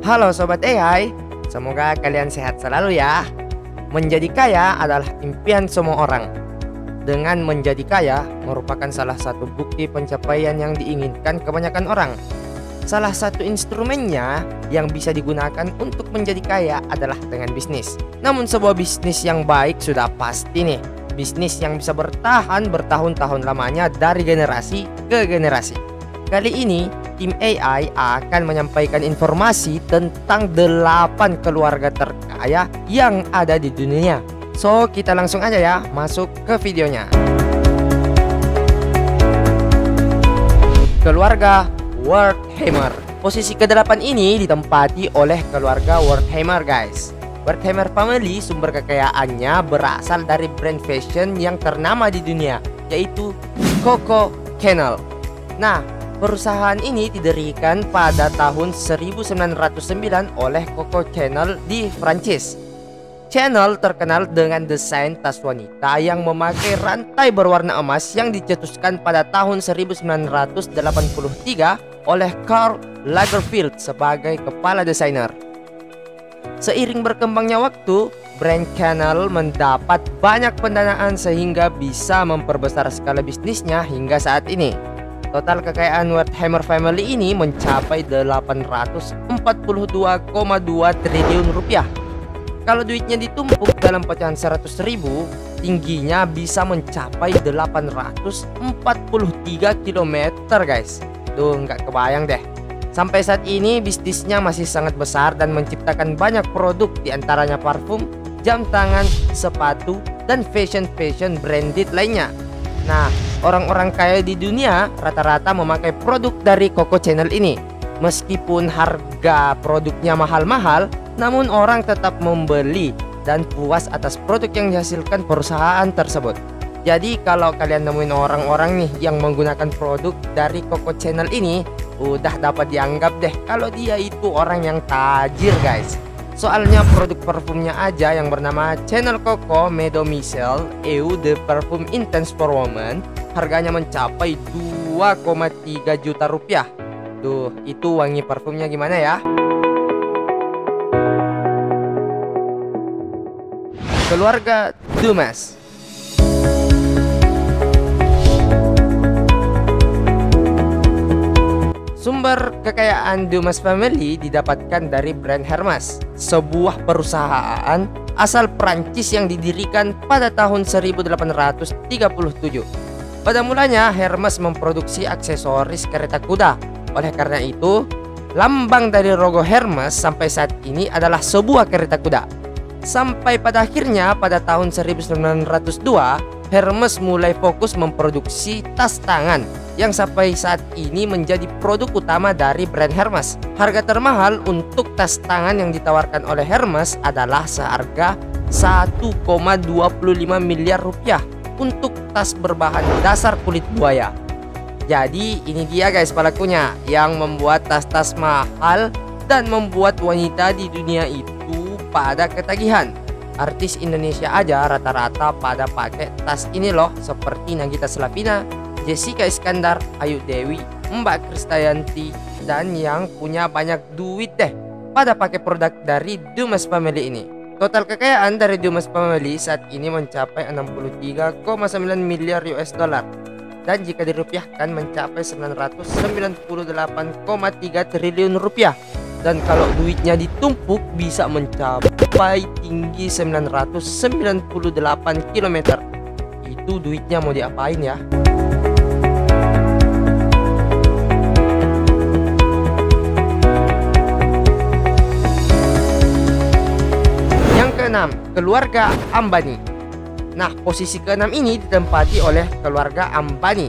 Halo Sobat AI, semoga kalian sehat selalu ya. Menjadi kaya adalah impian semua orang. Dengan menjadi kaya merupakan salah satu bukti pencapaian yang diinginkan kebanyakan orang. Salah satu instrumennya yang bisa digunakan untuk menjadi kaya adalah dengan bisnis. Namun sebuah bisnis yang baik sudah pasti nih, bisnis yang bisa bertahan bertahun-tahun lamanya dari generasi ke generasi. Kali ini tim AI akan menyampaikan informasi tentang 8 keluarga terkaya yang ada di dunia. So, kita langsung aja ya masuk ke videonya. Keluarga Wertheimer. Posisi ke-8 ini ditempati oleh keluarga Wertheimer, guys. Wertheimer family sumber kekayaannya berasal dari brand fashion yang ternama di dunia, yaitu Coco Chanel. Nah, perusahaan ini didirikan pada tahun 1909 oleh Coco Chanel di Prancis. Chanel terkenal dengan desain tas wanita yang memakai rantai berwarna emas yang dicetuskan pada tahun 1983 oleh Karl Lagerfeld sebagai kepala desainer. Seiring berkembangnya waktu, brand Chanel mendapat banyak pendanaan sehingga bisa memperbesar skala bisnisnya hingga saat ini. Total kekayaan Wertheimer family ini mencapai 842,2 triliun rupiah. Kalau duitnya ditumpuk dalam pecahan 100.000, tingginya bisa mencapai 843 km, guys. Tuh, nggak kebayang deh. Sampai saat ini bisnisnya masih sangat besar dan menciptakan banyak produk, diantaranya parfum, jam tangan, sepatu, dan fashion branded lainnya. Nah, orang-orang kaya di dunia rata-rata memakai produk dari Coco Chanel ini. Meskipun harga produknya mahal-mahal, namun orang tetap membeli dan puas atas produk yang dihasilkan perusahaan tersebut. Jadi kalau kalian nemuin orang-orang nih yang menggunakan produk dari Coco Chanel ini, udah dapat dianggap deh kalau dia itu orang yang tajir, guys. Soalnya produk parfumnya aja yang bernama Chanel Coco Mademoiselle Eau de Parfum Intense for Women harganya mencapai 2,3 juta rupiah. Tuh, itu wangi parfumnya gimana ya? Keluarga Dumas. Sumber kekayaan Dumas family didapatkan dari brand Hermes, sebuah perusahaan asal Prancis yang didirikan pada tahun 1837. Pada mulanya Hermes memproduksi aksesoris kereta kuda. Oleh karena itu, lambang dari logo Hermes sampai saat ini adalah sebuah kereta kuda. Sampai pada akhirnya pada tahun 1902, Hermes mulai fokus memproduksi tas tangan yang sampai saat ini menjadi produk utama dari brand Hermes. Harga termahal untuk tas tangan yang ditawarkan oleh Hermes adalah seharga 1,25 miliar rupiah untuk tas berbahan dasar kulit buaya. Jadi ini dia guys pelakunya yang membuat tas-tas mahal dan membuat wanita di dunia itu pada ketagihan. Artis Indonesia aja rata-rata pada pakai tas ini loh, seperti Nagita Slavina, Jessica Iskandar, Ayu Dewi, Mbak Krisdayanti, dan yang punya banyak duit deh pada pakai produk dari Dumas family ini. Total kekayaan dari Dumas family saat ini mencapai 63,9 miliar US dollar dan jika dirupiahkan mencapai 998,3 triliun rupiah. Dan kalau duitnya ditumpuk bisa mencapai tinggi 998 km. Itu duitnya mau diapain ya? Yang keenam, keluarga Ambani. Nah, posisi keenam ini ditempati oleh keluarga Ambani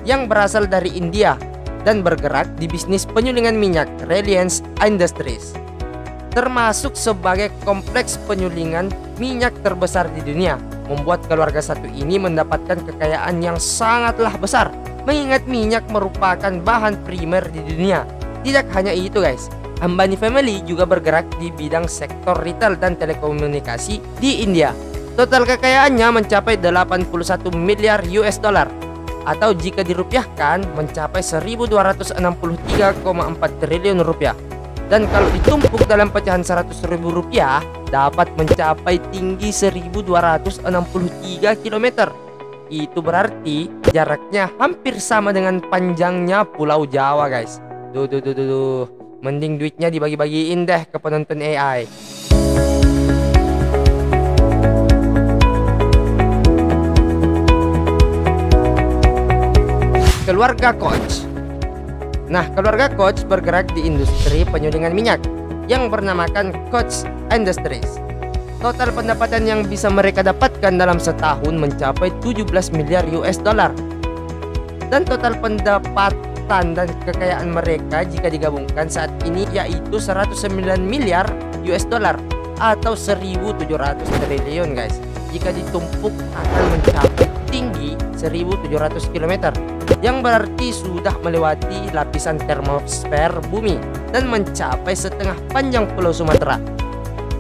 yang berasal dari India dan bergerak di bisnis penyulingan minyak Reliance Industries, termasuk sebagai kompleks penyulingan minyak terbesar di dunia. Membuat keluarga satu ini mendapatkan kekayaan yang sangatlah besar, mengingat minyak merupakan bahan primer di dunia. Tidak hanya itu guys, Ambani family juga bergerak di bidang sektor retail dan telekomunikasi di India. Total kekayaannya mencapai 81 miliar US dollar atau jika dirupiahkan mencapai 1263,4 triliun rupiah. Dan kalau ditumpuk dalam pecahan Rp100.000 dapat mencapai tinggi 1263 km. Itu berarti jaraknya hampir sama dengan panjangnya Pulau Jawa guys. Duh. Mending duitnya dibagi-bagiin deh ke penonton AI. Keluarga Koch. Nah, keluarga Koch bergerak di industri penyulingan minyak yang bernamakan Koch Industries. Total pendapatan yang bisa mereka dapatkan dalam setahun mencapai 17 miliar US dollar. Dan total pendapatan dan kekayaan mereka jika digabungkan saat ini yaitu 109 miliar US dollar atau 1.700 triliun guys. Jika ditumpuk akan mencapai tinggi 1.700 km, yang berarti sudah melewati lapisan termosfer bumi dan mencapai setengah panjang Pulau Sumatera.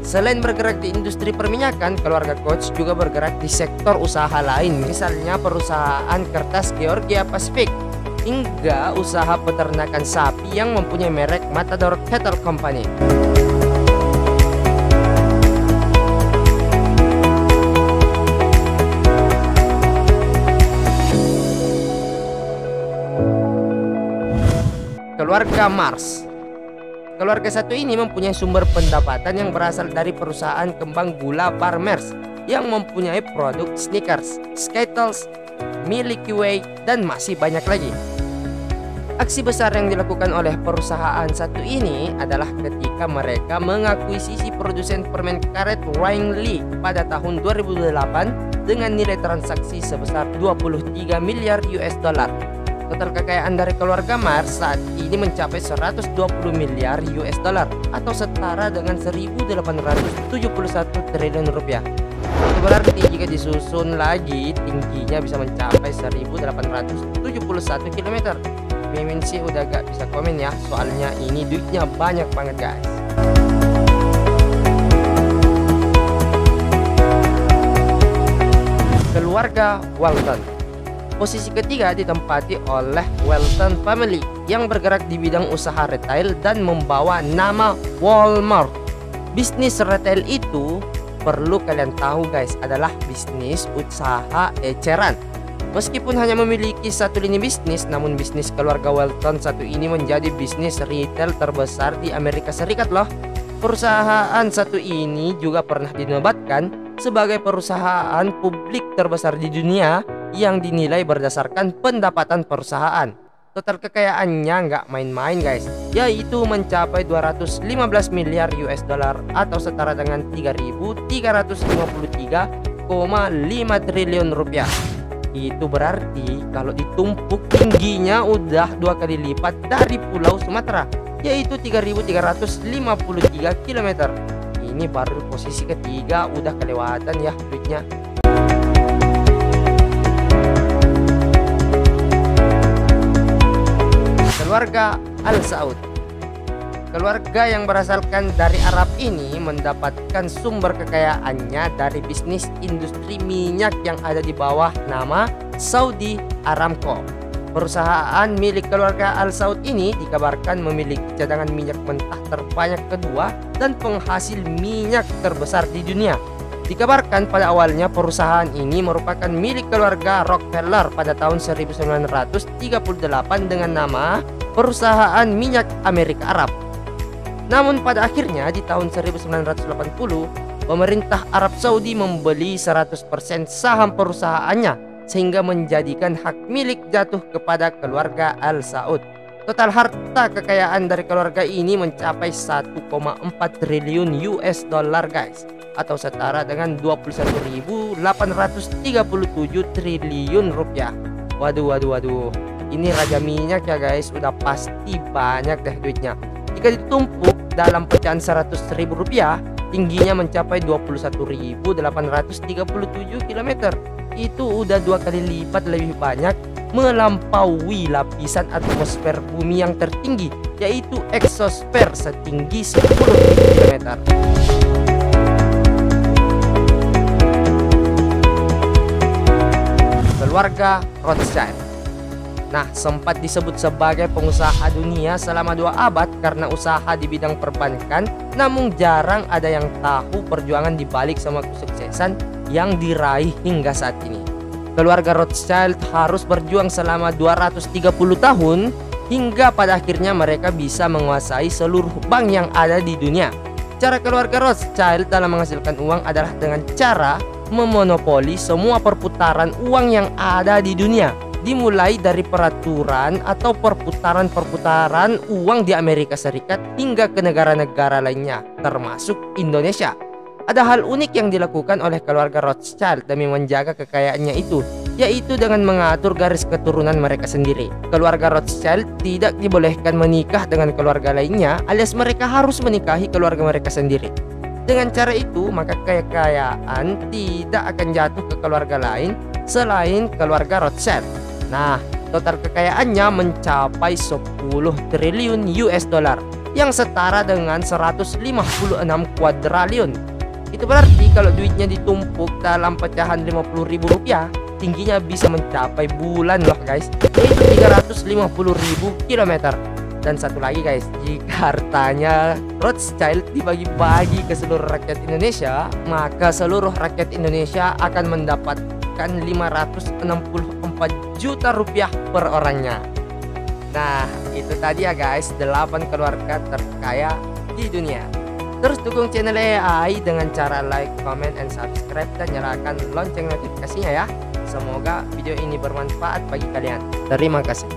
Selain bergerak di industri perminyakan, keluarga Koch juga bergerak di sektor usaha lain, misalnya perusahaan kertas Georgia Pacific hingga usaha peternakan sapi yang mempunyai merek Matador Cattle Company. Keluarga Mars. Keluarga satu ini mempunyai sumber pendapatan yang berasal dari perusahaan kembang gula Farmers yang mempunyai produk Snickers, Skittles, Milky Way, dan masih banyak lagi. Aksi besar yang dilakukan oleh perusahaan satu ini adalah ketika mereka mengakuisisi produsen permen karet Wrigley pada tahun 2008 dengan nilai transaksi sebesar 23 miliar US dollar. Total kekayaan dari keluarga Mars saat ini mencapai 120 miliar US dollar atau setara dengan 1.871 triliun rupiah. Itu berarti jika disusun lagi tingginya bisa mencapai 1.871 km. Mimin sih udah gak bisa komen ya, soalnya ini duitnya banyak banget guys. Keluarga Walton. Posisi ketiga ditempati oleh Walton Family yang bergerak di bidang usaha retail dan membawa nama Walmart. Bisnis retail itu perlu kalian tahu guys adalah bisnis usaha eceran. Meskipun hanya memiliki satu lini bisnis, namun bisnis keluarga Walton satu ini menjadi bisnis retail terbesar di Amerika Serikat loh. Perusahaan satu ini juga pernah dinobatkan sebagai perusahaan publik terbesar di dunia yang dinilai berdasarkan pendapatan perusahaan. Total kekayaannya nggak main-main guys, yaitu mencapai 215 miliar US dollar atau setara dengan 3.353,5 triliun rupiah. Itu berarti kalau ditumpuk tingginya udah 2 kali lipat dari Pulau Sumatera, yaitu 3.353 km. Ini baru posisi ketiga udah kelewatan ya duitnya. Keluarga Al Saud. Keluarga yang berasalkan dari Arab ini mendapatkan sumber kekayaannya dari bisnis industri minyak yang ada di bawah nama Saudi Aramco. Perusahaan milik keluarga Al Saud ini dikabarkan memiliki cadangan minyak mentah terbanyak kedua dan penghasil minyak terbesar di dunia. Dikabarkan pada awalnya perusahaan ini merupakan milik keluarga Rockefeller pada tahun 1938 dengan nama Perusahaan Minyak Amerika Arab. Namun pada akhirnya di tahun 1980 pemerintah Arab Saudi membeli 100% saham perusahaannya sehingga menjadikan hak milik jatuh kepada keluarga Al Saud. Total harta kekayaan dari keluarga ini mencapai 1,4 triliun US dollar guys, atau setara dengan 21.837 triliun rupiah. Waduh. Ini raja minyak ya guys, udah pasti banyak deh duitnya. Jika ditumpuk dalam pecahan Rp100.000, tingginya mencapai 21.837 km. Itu udah 2 kali lipat lebih banyak, melampaui lapisan atmosfer bumi yang tertinggi, yaitu eksosfer setinggi 10 km. Keluarga Rothschild. Nah, sempat disebut sebagai pengusaha dunia selama 2 abad karena usaha di bidang perbankan, namun jarang ada yang tahu perjuangan di balik semua kesuksesan yang diraih hingga saat ini. Keluarga Rothschild harus berjuang selama 230 tahun hingga pada akhirnya mereka bisa menguasai seluruh bank yang ada di dunia. Cara keluarga Rothschild dalam menghasilkan uang adalah dengan cara memonopoli semua perputaran uang yang ada di dunia, dimulai dari peraturan atau perputaran uang di Amerika Serikat hingga ke negara-negara lainnya, termasuk Indonesia. Ada hal unik yang dilakukan oleh keluarga Rothschild demi menjaga kekayaannya itu, yaitu dengan mengatur garis keturunan mereka sendiri. Keluarga Rothschild tidak dibolehkan menikah dengan keluarga lainnya, alias mereka harus menikahi keluarga mereka sendiri. Dengan cara itu, maka kekayaan tidak akan jatuh ke keluarga lain selain keluarga Rothschild. Nah, total kekayaannya mencapai 10 triliun US dollar yang setara dengan 156 kuadriliun. Itu berarti kalau duitnya ditumpuk dalam pecahan 50.000 rupiah, tingginya bisa mencapai bulan loh guys, yaitu 350.000 kilometer. Dan satu lagi guys, jika hartanya Rothschild dibagi-bagi ke seluruh rakyat Indonesia, maka seluruh rakyat Indonesia akan mendapatkan 564 juta rupiah per orangnya. Nah, itu tadi ya guys, 8 keluarga terkaya di dunia. Terus dukung channel AI dengan cara like, comment, and subscribe, dan nyalakan lonceng notifikasinya ya. Semoga video ini bermanfaat bagi kalian. Terima kasih.